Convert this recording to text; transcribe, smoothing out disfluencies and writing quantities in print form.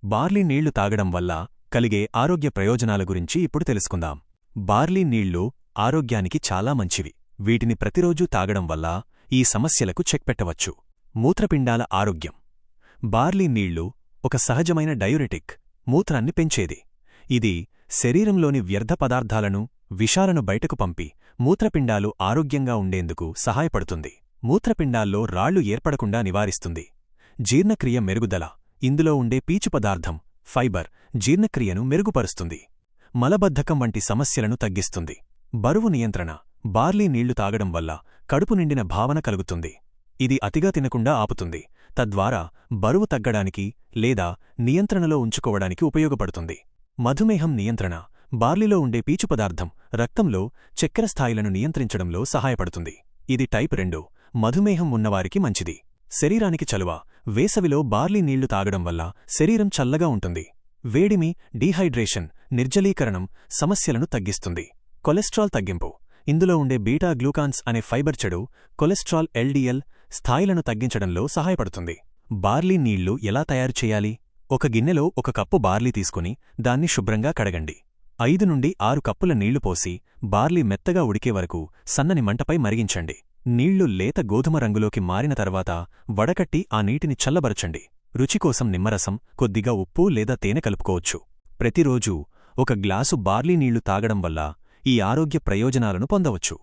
Barley నీళ్లు తాగడం వల్ల కలిగే ఆరోగ్య ప్రయోజనాల గురించి ఇప్పుడు తెలుసుకుందాం. బార్లీ నీళ్లు ఆరోగ్యానికి చాలా మంచివి. వీటిని ప్రతిరోజూ తాగడం వల్ల ఈ సమస్యలకు చెక్ పెట్టవచ్చు. మూత్రపిండాల ఆరోగ్యం. బార్లీ నీళ్లు ఒక సహజమైన డయూరెటిక్, మూత్రాన్ని పెంచేది. ఇది శరీరంలోని వ్యర్థ పదార్థాలను, విషాలను బయటకు పంపి మూత్రపిండాలు ఆరోగ్యంగా ఉండేందుకు సహాయపడుతుంది. మూత్రపిండాల్లో రాళ్లు ఏర్పడకుండా నివారిస్తుంది. జీర్ణక్రియ మెరుగుదల. ఇందులో ఉండే పీచు పదార్థం, ఫైబర్, జీర్ణక్రియను మెరుగుపరుస్తుంది. మలబద్ధకం వంటి సమస్యలను తగ్గిస్తుంది. బరువు నియంత్రణ. బార్లీ నీళ్లు తాగడం వల్ల కడుపు నిండిన భావన కలుగుతుంది. ఇది అతిగా తినకుండా ఆపుతుంది. తద్వారా బరువు తగ్గడానికి లేదా నియంత్రణలో ఉంచుకోవడానికి ఉపయోగపడుతుంది. మధుమేహం నియంత్రణ. బార్లీలో ఉండే పీచు పదార్థం రక్తంలో చక్కెర స్థాయిలను నియంత్రించడంలో సహాయపడుతుంది. ఇది టైప్ 2 మధుమేహం ఉన్నవారికి మంచిది. శరీరానికి చలువ. వేసవిలో బార్లీ నీళ్లు తాగడం వల్ల శరీరం చల్లగా ఉంటుంది. వేడిమి, డీహైడ్రేషన్, నిర్జలీకరణం సమస్యలను తగ్గిస్తుంది. కొలెస్ట్రాల్ తగ్గింపు. ఇందులో ఉండే బీటా గ్లూకాన్స్ అనే ఫైబర్ చెడు కొలెస్ట్రాల్ LDL స్థాయిలను తగ్గించడంలో సహాయపడుతుంది. బార్లీ నీళ్లు ఎలా తయారు చేయాలి? ఒక గిన్నెలో 1 కప్పు బార్లీ తీసుకుని దాన్ని శుభ్రంగా కడగండి. 5 నుండి 6 కప్పుల నీళ్లు పోసి బార్లీ మెత్తగా ఉడికే వరకు సన్నని మంటపై మరిగించండి. నీళ్లు లేత గోధుమ రంగులోకి మారిన తర్వాత వడకట్టి ఆ నీటిని చల్లబరచండి. రుచికోసం నిమ్మరసం, కొద్దిగా ఉప్పు లేదా తేనె కలుపుకోవచ్చు. ప్రతిరోజూ 1 గ్లాసు బార్లీ నీళ్లు తాగడం వల్ల ఈ ఆరోగ్య ప్రయోజనాలను పొందవచ్చు.